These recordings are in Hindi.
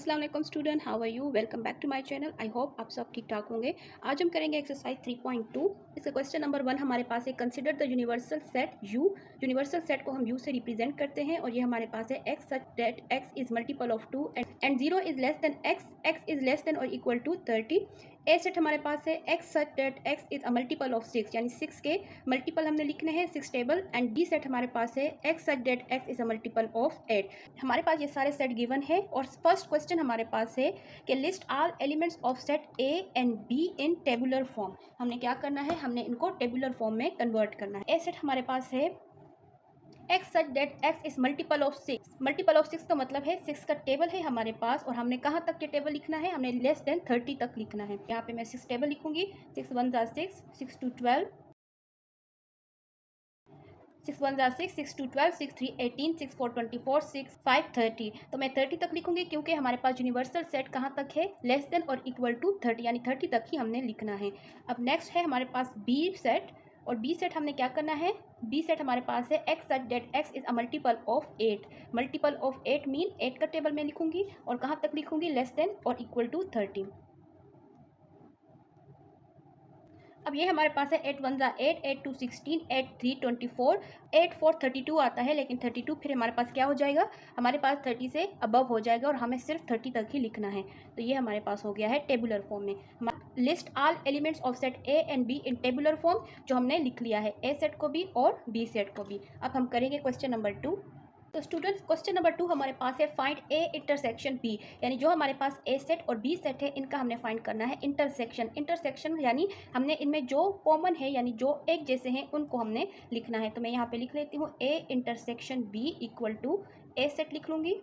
अस्सलाम वालेकुम student, how are you? Welcome back to my channel. I hope आप सब ठीक ठाक होंगे। आज हम करेंगे एक्सरसाइज 3.2। इसका क्वेश्चन नंबर 1 हमारे पास है, consider the universal set you. Universal set को हम यू से रिप्रेजेंट करते हैं और ये हमारे पास है x such that x is multiple of 2 and 0 is less than x, x is less than और इक्वल टू 30। ए सेट हमारे पास है x such that x is a multiple of 6, यानी 6 के मल्टीपल हमने लिखने हैं 6 टेबल। एंड बी सेट हमारे पास है x such that x is a multiple of 8। हमारे पास ये सारे सेट गिवन है और फर्स्ट क्वेश्चन हमारे पास है कि list all elements of set A and be in tabular form. हमने क्या करना है, हमने इनको टेबुलर फॉर्म में कन्वर्ट करना है। ए सेट हमारे पास है x such that x is multiple of 6। Multiple of 6 का मतलब है 6 का टेबल है हमारे पास और हमने कहाँ तक के टेबल लिखना है, हमने लेस देन 30 तक लिखना है। यहाँ पे मैं 6 टेबल लिखूंगी। 6 1 ज़ा 6, 6 2 12, 6 1 ज़ा 6, 6 2 12, 6 3 18, 6 4 24, 6 5 30। तो मैं 30 तक लिखूंगी क्योंकि हमारे पास यूनिवर्सल सेट कहाँ तक है, लेस देन और इक्वल टू 30, यानी 30 तक ही हमने लिखना है। अब नेक्स्ट है हमारे पास बी सेट, और बी सेट हमने क्या करना है, बी सेट हमारे पास है x such that x is a multiple of 8। Multiple of 8 mean 8 का टेबल में लिखूंगी और कहाँ तक लिखूंगी, लेस देन और इक्वल टू 30। अब ये हमारे पास है 8 1 ज़ा 8, 8 2 16, 8 3 24, 8 4 32 आता है, लेकिन 32 फिर हमारे पास क्या हो जाएगा, हमारे पास 30 से अबव हो जाएगा और हमें सिर्फ 30 तक ही लिखना है। तो ये हमारे पास हो गया है टेबुलर फॉर्म में। List all elements of set A and be in tabular form, जो हमने लिख लिया है ए सेट को भी और बी सेट को भी। अब हम करेंगे क्वेश्चन नंबर 2। तो स्टूडेंट्स क्वेश्चन नंबर 2 हमारे पास है फाइंड ए इंटरसेक्शन बी, यानी जो हमारे पास ए सेट और बी सेट है इनका हमने फाइंड करना है इंटरसेक्शन। इंटरसेक्शन यानी हमने इनमें जो कॉमन है, यानी जो एक जैसे हैं, उनको हमने लिखना है। तो मैं यहाँ पे लिख लेती हूँ A intersection B equal to A set लिख लूँगी।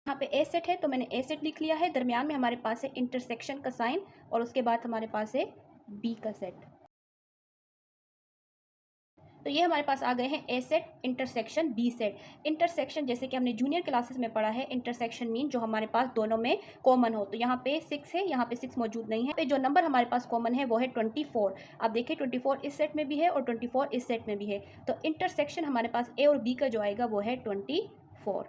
यहाँ पे ए सेट है तो मैंने ए सेट लिख लिया है, दरमियान में हमारे पास है इंटरसेक्शन का साइन और उसके बाद हमारे पास है बी का सेट। तो ये हमारे पास आ गए हैं A set intersection B set. Intersection जैसे कि हमने जूनियर क्लासेस में पढ़ा है, इंटरसेक्शन मीन जो हमारे पास दोनों में कॉमन हो। तो यहाँ पे 6 है, यहाँ पे 6 मौजूद नहीं है। पे जो नंबर हमारे पास कॉमन है वो है 24। आप देखिए 24 इस सेट में भी है और 24 इस सेट में भी है। तो इंटरसेक्शन हमारे पास ए और बी का जो आएगा वो है 24।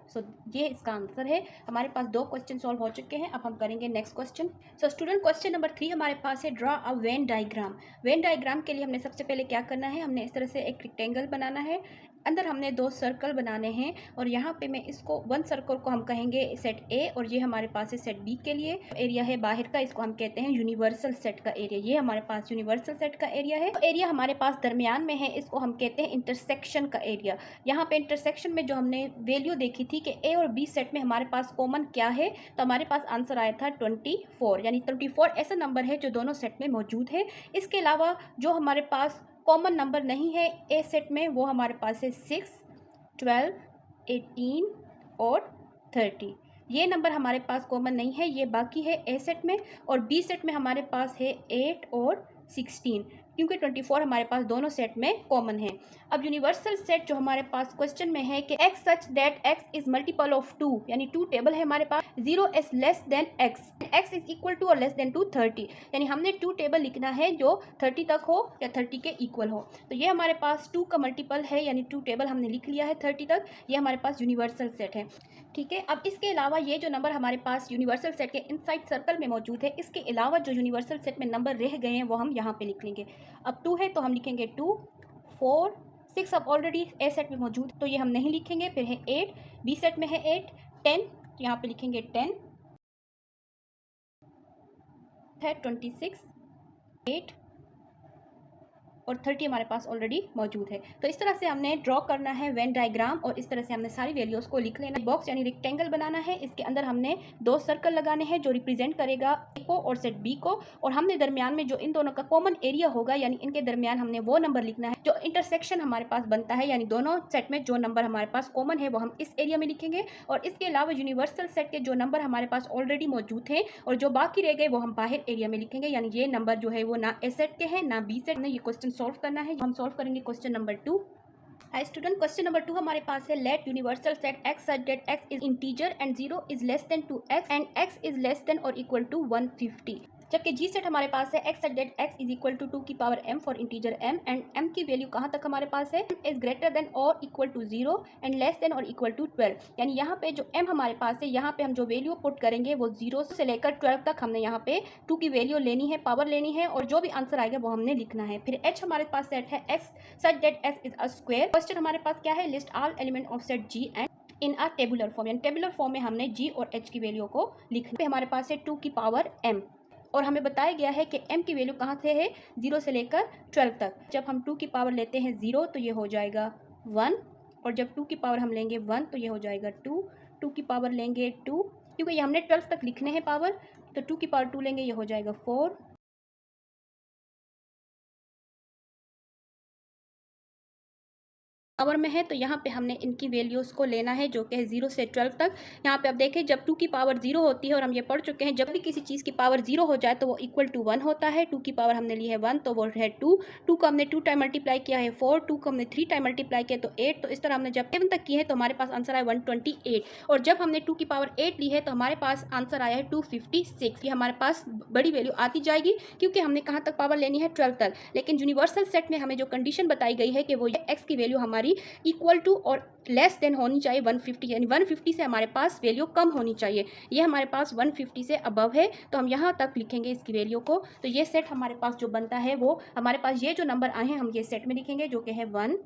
सो ये इसका आंसर है। हमारे पास 2 क्वेश्चन सॉल्व हो चुके हैं। अब हम करेंगे next question. So student question number 3 हमारे पास है draw a Venn diagram. Venn diagram के लिए हमने सबसे पहले क्या करना है, हमने इस तरह से एक रेक्टेंगल बनाना है, अंदर हमने 2 सर्कल बनाने हैं और यहाँ पे मैं इसको 1 सर्कल को हम कहेंगे सेट ए और ये हमारे पास है सेट बी के लिए एरिया है बाहर का, इसको हम कहते हैं यूनिवर्सल सेट का एरिया। ये हमारे पास यूनिवर्सल सेट का एरिया है। एरिया हमारे पास दरमियान में है, इसको हम कहते हैं इंटरसेक्शन का एरिया। यहाँ पे इंटरसेक्शन में जो हमने वैल्यू देखी थी कि ए और बी सेट में हमारे पास कॉमन क्या है, तो हमारे पास आंसर आया था 24, यानी 24 ऐसा नंबर है जो दोनों सेट में मौजूद है। इसके अलावा जो हमारे पास कॉमन नंबर नहीं है ए सेट में वो हमारे पास है 6, 12, 18 और 30। ये नंबर हमारे पास कॉमन नहीं है, ये बाकी है ए सेट में। और बी सेट में हमारे पास है 8 और 16, क्योंकि 24 हमारे पास दोनों सेट में कॉमन है। अब यूनिवर्सल सेट जो हमारे पास क्वेश्चन में है कि x such that x is multiple of 2, यानी 2 टेबल है हमारे पास, 0 is less than x, x is equal to और लेस देन टू 30, यानी हमने 2 टेबल लिखना है जो 30 तक हो या 30 के इक्वल हो। तो ये हमारे पास 2 का मल्टीपल है, यानी 2 टेबल हमने लिख लिया है 30 तक। ये हमारे पास यूनिवर्सल सेट है, ठीक है। अब इसके अलावा ये जो नंबर हमारे पास यूनिवर्सल सेट के इनसाइड सर्कल में मौजूद है, इसके अलावा जो यूनिवर्सल सेट में नंबर रह गए हैं वो हम यहाँ पे लिख लेंगे। अब 2 है तो हम लिखेंगे 2, 4, 6 अब ऑलरेडी ए सेट में मौजूद तो ये हम नहीं लिखेंगे। फिर है 8, बी सेट में है 8, 10 यहाँ पे लिखेंगे 10 है, 26, 8 और 30 हमारे पास ऑलरेडी मौजूद है। तो इस तरह से हमने ड्रॉ करना है वेन डायग्राम और इस तरह से हमने सारी वैल्यूज़ को लिख लेना है। बॉक्स यानी रेक्टेंगल बनाना है, इसके अंदर हमने 2 सर्कल लगाने हैं जो रिप्रेजेंट करेगा ए को और सेट बी को, और हमने दरमियान में जो इन दोनों का कॉमन एरिया होगा, यानी इनके दरमियान हमने वो नंबर लिखना है जो इंटरसेक्शन हमारे पास बनता है, यानी दोनों सेट में जो नंबर हमारे पास कॉमन है वो हम इस एरिया में लिखेंगे। और इसके अलावा यूनिवर्सल सेट के जो नंबर हमारे पास ऑलरेडी मौजूद हैं और जो बाकी रह गए वो हम बाहर एरिया में लिखेंगे, यानी ये नंबर जो है वो ना ए सेट के हैं ना बी सेट ने। ये क्वेश्चन सॉल्व करना है, हम सॉल्व करेंगे question number 2। Hi student question number 2 हमारे पास है let universal set x such that x is integer and 0 is less than 2x and x is less than और इक्वल टू 150। जबकि जी सेट हमारे पास है x such that x is equal to 2 की power m for integer m and m की वैल्यू कहाँ तक हमारे पास है, इज ग्रेटर देन और equal to 0 and less than और इक्वल टू 12। यानी यहाँ पे जो m हमारे पास है, यहाँ पे हम जो वैल्यू पुट करेंगे वो 0 से लेकर 12 तक हमने यहाँ पे 2 की वैल्यू लेनी है, पावर लेनी है, और जो भी आंसर आएगा वो हमने लिखना है। फिर h हमारे पास सेट है x such that x is a square. Question हमारे पास क्या है, list all element of set g and in a tabular form, यानी टेबुलर फॉर्म में हमने g और h की वैल्यू को लिखना है। हमारे पास है 2 की पावर m और हमें बताया गया है कि m की वैल्यू कहाँ से है, 0 से लेकर 12 तक। जब हम 2 की पावर लेते हैं 0 तो ये हो जाएगा 1, और जब 2 की पावर हम लेंगे 1 तो ये हो जाएगा 2, 2 की पावर लेंगे 2, क्योंकि ये हमने 12 तक लिखने हैं पावर, तो 2 की पावर 2 लेंगे, ये हो जाएगा 4, पावर में है। तो यहाँ पे हमने इनकी वैल्यूज़ को लेना है जो कि है 0 से 12 तक। यहाँ पे आप देखें जब 2 की पावर 0 होती है, और हम ये पढ़ चुके हैं जब भी किसी चीज़ की पावर 0 हो जाए तो वो इक्वल टू 1 होता है। 2 की पावर हमने ली है 1 तो वो है 2, 2 को हमने 2 टाइम मल्टीप्लाई किया है 4, 2 को हमने 3 टाइम मल्टीप्लाई किया तो 8। तो इस तरह हमने जब 7 तक की है तो हमारे पास आंसर आया 128, और जब हमने 2 की पावर 8 ली है तो हमारे पास आंसर आया है 256। ये हमारे पास बड़ी वैल्यू आती जाएगी क्योंकि हमने कहाँ तक पावर लेनी है, 12 तक। लेकिन यूनिवर्सल सेट में हमें जो कंडीशन बताई गई है कि वो ये x की वैल्यू हमारी इक्वल टू और लेस देन होनी चाहिए 150, यानी 150 से हमारे पास वैल्यू कम होनी चाहिए। ये हमारे पास 150 से अबव है तो हम यहाँ तक लिखेंगे इसकी वैल्यू को। तो ये सेट हमारे पास जो बनता है वो हमारे पास ये जो नंबर आए हैं हम ये सेट में लिखेंगे जो कि है 1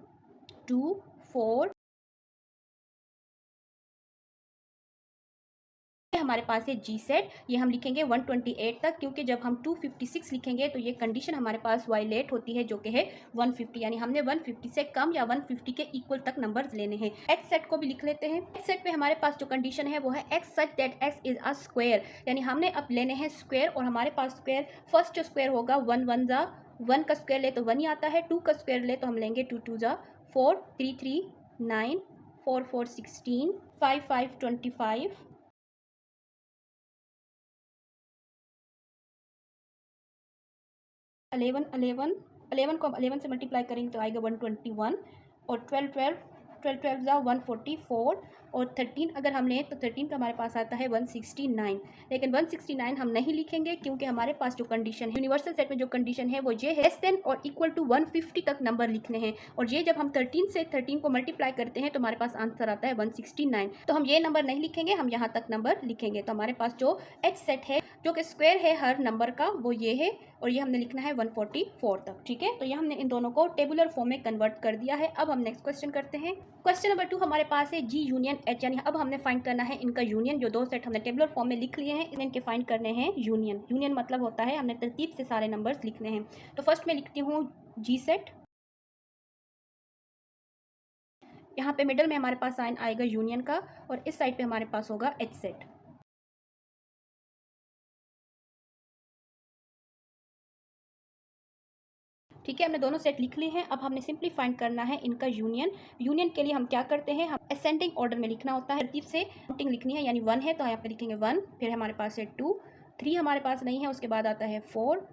2 4। हमारे पास है जी सेट, ये हम लिखेंगे 128 तक, क्योंकि जब हम 256 लिखेंगे तो ये कंडीशन हमारे पास वायलेट होती है जो कि है 150, यानी हमने 150 से कम या 150 के इक्वल तक नंबर्स लेने हैं। एक्स सेट को भी लिख लेते हैं। एक्स सेट पे हमारे पास जो कंडीशन है वो है x such that x is a square, यानी हमने अब लेने हैं स्क्वायर, और हमारे पास स्क्वायर फर्स्ट स्क्वायर होगा 1 1 जा 1 का स्क्वायर ले तो 1 ही आता है, 2 का स्क्वायर ले तो हम लेंगे 2 2 जा 4, 3 3 9, 4 4 16, 5 5 25, 11 को 11 से मल्टीप्लाई करेंगे तो आएगा 121, और 12 जा 144, और 13 अगर हम लें तो 13 का हमारे पास आता है 169। लेकिन 169 हम नहीं लिखेंगे क्योंकि हमारे पास जो कंडीशन है यूनिवर्सल सेट में जो कंडीशन है वो ये है लेस देन और इक्वल टू 150 तक नंबर लिखने हैं, और ये जब हम 13 से 13 को मल्टीप्लाई करते हैं तो हमारे पास आंसर आता है 169। तो हम ये नंबर नहीं लिखेंगे, हम यहाँ तक नंबर लिखेंगे। तो हमारे पास जो एच सेट है जो कि स्क्वायर है हर नंबर का वो ये है, और ये हमने लिखना है 144 तक। ठीक है, तो ये हमने इन दोनों को टेबुलर फॉर्म में कन्वर्ट कर दिया है। अब हम नेक्स्ट क्वेश्चन करते हैं। क्वेश्चन नंबर 2 हमारे पास है जी यूनियन एच, यानी अब हमने फाइंड करना है इनका यूनियन। जो दो सेट हमने टेबुलर फॉर्म में लिख लिए हैं इनके फाइंड करने हैं यूनियन। यूनियन मतलब होता है हमने तरतीब से सारे नंबर्स लिखने हैं। तो फर्स्ट में लिखती हूँ जी सेट, यहाँ पे मिडल में हमारे पास साइन आएगा यूनियन का, और इस साइड पे हमारे पास होगा एच सेट। ठीक है, हमने दोनों सेट लिख लिए हैं। अब हमने सिंपली फाइंड करना है इनका यूनियन। यूनियन के लिए हम क्या करते हैं, हम असेंडिंग ऑर्डर में लिखना होता है, तरतीब से काउंटिंग लिखनी है। यानी 1 है तो यहाँ पे लिखेंगे 1, फिर हमारे पास है 2, 3 हमारे पास नहीं है, उसके बाद आता है 4,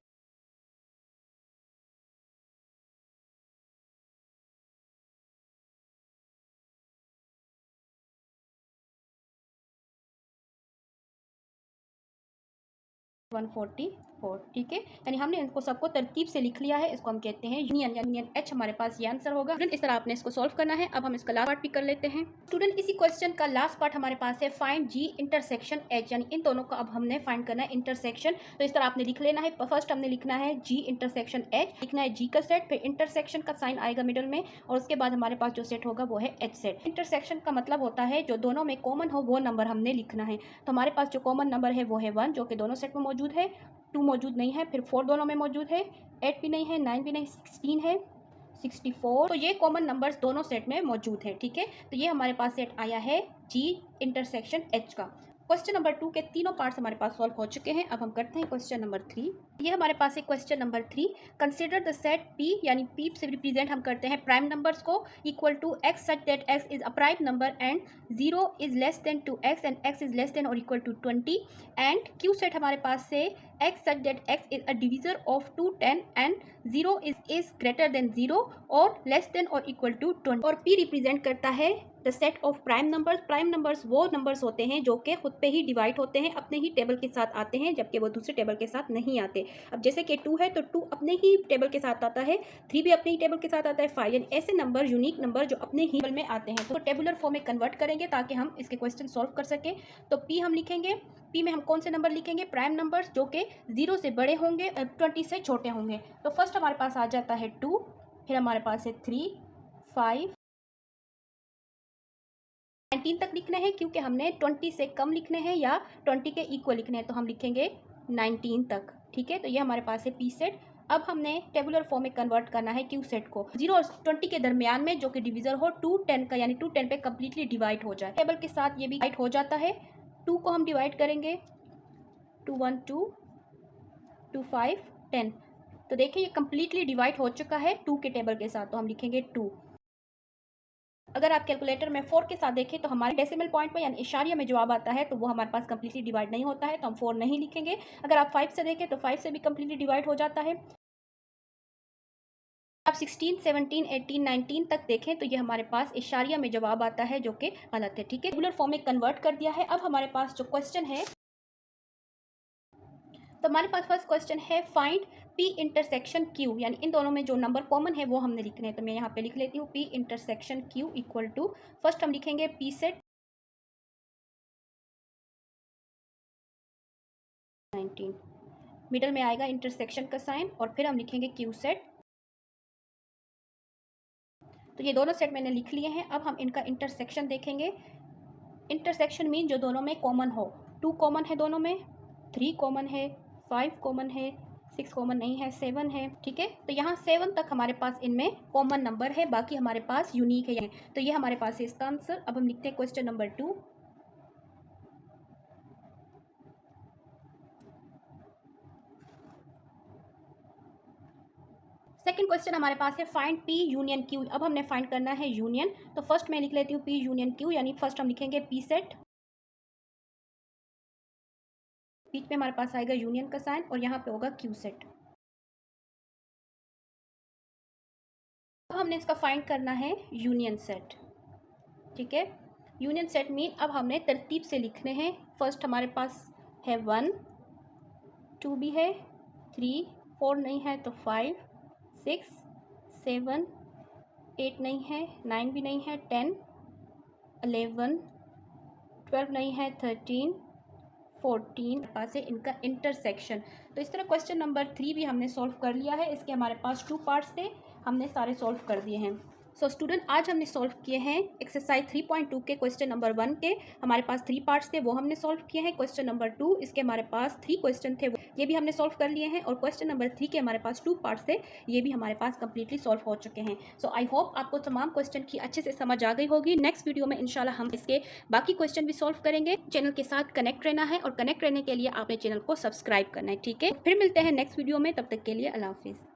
144। ठीक है, यानी हमने इनको सबको तरतीब से लिख लिया है। इसको हम कहते हैं यूनियन, यानी यूनियन एच हमारे पास ये आंसर होगा। स्टूडेंट इस तरह आपने इसको सॉल्व करना है। अब हम इसका लास्ट पार्ट भी कर लेते हैं। स्टूडेंट इसी क्वेश्चन का लास्ट पार्ट हमारे पास है फाइंड जी इंटरसेक्शन एच, यानी इन दोनों का अब हमने फाइंड करना है इंटरसेक्शन। तो इस तरह आपने लिख लेना है। फर्स्ट हमने लिखना है जी इंटरसेक्शन एच, लिखना है जी का सेट, फिर इंटरसेक्शन का साइन आएगा मिडल में, और उसके बाद हमारे पास जो सेट होगा वो है एच सेट। इंटरसेक्शन का मतलब होता है जो दोनों में कॉमन हो वो नंबर हमने लिखना है। तो हमारे पास जो कॉमन नंबर है वो है 1, जो कि दोनों सेट में मौजूद है, 2 मौजूद नहीं है, फिर 4 दोनों में मौजूद है, 8 भी नहीं है, 9 भी नहीं, 16 है, 64। तो ये कॉमन नंबर्स दोनों सेट में मौजूद है। ठीक है, तो ये हमारे पास सेट आया है जी इंटरसेक्शन एच का। क्वेश्चन नंबर 2 के तीनों पार्ट्स हमारे पास सॉल्व हो चुके हैं। अब हम करते हैं क्वेश्चन नंबर 3। ये हमारे पास है question number 3। Consider the set P, यानी पी से रिप्रेजेंट हम करते हैं प्राइम नंबर्स को, equal to x such that x is a prime number and 0 is less than to x and x is less than और equal to 20, and Q set हमारे पास से x such that x is a divisor of 2 10 and 0 is greater than 0 और लेस देन और इक्वल टू 20, और पी रिप्रेजेंट करता है the set of prime numbers वो नंबर्स होते हैं जो कि खुद पे ही डिवाइड होते हैं, अपने ही टेबल के साथ आते हैं, जबकि वो दूसरे टेबल के साथ नहीं आते। अब जैसे कि 2 है तो 2 अपने ही टेबल के साथ आता है, 3 भी अपने ही टेबल के साथ आता है, 5 यानी ऐसे नंबर यूनिक नंबर जो अपने ही टेबल में आते हैं। तो टेबुलर फॉर्म में कन्वर्ट करेंगे ताकि हम इसके क्वेश्चन सॉल्व कर सकें। तो पी हम लिखेंगे, पी में हम कौन से नंबर लिखेंगे? प्राइम नंबर्स जो कि 0 से बड़े होंगे, 20 से छोटे होंगे। तो फर्स्ट हमारे पास आ जाता है 2, फिर हमारे पास है 3, 5, 19 तक लिखने हैं, क्योंकि हमने 20 से कम लिखने हैं या 20 के इक्वल लिखने हैं, तो हम लिखेंगे 19 तक। ठीक है, तो ये हमारे पास है पी सेट। अब हमने टेबुलर फॉर्म में कन्वर्ट करना है क्यू सेट को। 0 और 20 के दरमियान में जो कि डिवीजर हो 2 10 का, यानी 2 10 पे कम्प्लीटली डिवाइड हो जाए। टेबल के साथ ये भी डिवाइड हो जाता है। 2 को हम डिवाइड करेंगे, 2 1 2, 2 5 10। तो देखिए ये कम्प्लीटली डिवाइड हो चुका है 2 के टेबल के साथ, तो हम लिखेंगे 2। अगर आप कैलकुलेटर में 4 के साथ देखें तो हमारे डेसिमल पॉइंट में यानी इशारिया में जवाब आता है, तो वो हमारे पास कम्प्लीटली डिवाइड नहीं होता है, तो हम 4 नहीं लिखेंगे। अगर आप 5 से देखें तो 5 से भी कम्प्लीटली डिवाइड हो जाता है। आप 16 17 18 19 तक देखें तो ये हमारे पास इशारिया में जवाब आता है, जो कि गलत है। ठीक है, रेगुलर फॉर्म में कन्वर्ट कर दिया है। अब हमारे पास जो क्वेश्चन है, तो हमारे पास फर्स्ट क्वेश्चन है फाइंड पी इंटरसेक्शन क्यू, यानी इन दोनों में जो नंबर कॉमन है वो हमने लिखने हैं। तो मैं यहाँ पे लिख लेती हूँ P intersection Q equal to, first हम लिखेंगे पी सेट 19, मिडल में आएगा इंटरसेक्शन का साइन, और फिर हम लिखेंगे क्यू सेट। तो ये दोनों सेट मैंने लिख लिए हैं। अब हम इनका इंटरसेक्शन देखेंगे। इंटरसेक्शन मीन जो दोनों में कॉमन हो। 2 कॉमन है दोनों में, 3 कॉमन है, 5 कॉमन है, 6 कॉमन नहीं है, 7 है। ठीक है, तो यहाँ 7 तक हमारे पास इनमें कॉमन नंबर है, बाकी हमारे पास यूनिक है। तो ये हमारे पास है इसका आंसर। अब हम लिखते हैं क्वेश्चन नंबर 2। सेकंड क्वेश्चन हमारे पास है फाइंड पी यूनियन क्यू। अब हमने फाइंड करना है यूनियन, तो फर्स्ट मैं लिख लेती हूँ पी यूनियन क्यू, यानी फर्स्ट हम लिखेंगे पी सेट, बीच में हमारे पास आएगा यूनियन का साइन, और यहाँ पे होगा क्यू सेट। अब हमने इसका फाइंड करना है यूनियन सेट। ठीक है, यूनियन सेट मीन अब हमने तरतीब से लिखने हैं। फर्स्ट हमारे पास है 1, 2 भी है, 3 4 नहीं है तो 5 6 7 8 नहीं है, 9 भी नहीं है, 10 11 12 नहीं है, 13 14 पास है इनका इंटरसेक्शन। तो इस तरह क्वेश्चन नंबर 3 भी हमने सॉल्व कर लिया है। इसके हमारे पास 2 पार्ट्स थे, हमने सारे सॉल्व कर दिए हैं। सो स्टूडेंट, आज हमने सॉल्व किए हैं एक्सरसाइज 3.2 के क्वेश्चन नंबर 1 के। हमारे पास 3 पार्ट्स थे, वो हमने सॉल्व किए हैं। क्वेश्चन नंबर 2, इसके हमारे पास 3 क्वेश्चन थे, ये भी हमने सॉल्व कर लिए हैं। और क्वेश्चन नंबर 3 के हमारे पास 2 पार्ट्स थे, ये भी हमारे पास कंप्लीटली सॉल्व हो चुके हैं। सो आई होप आपको तमाम क्वेश्चन की अच्छे से समझ आ गई होगी। नेक्स्ट वीडियो में इंशाल्लाह हम इसके बाकी क्वेश्चन भी सॉल्व करेंगे। चैनल के साथ कनेक्ट रहना है, और कनेक्ट रहने के लिए आपने चैनल को सब्सक्राइब करना है। ठीक है, फिर मिलते हैं नेक्स्ट वीडियो में, तब तक के लिए अल्लाह हाफिज़।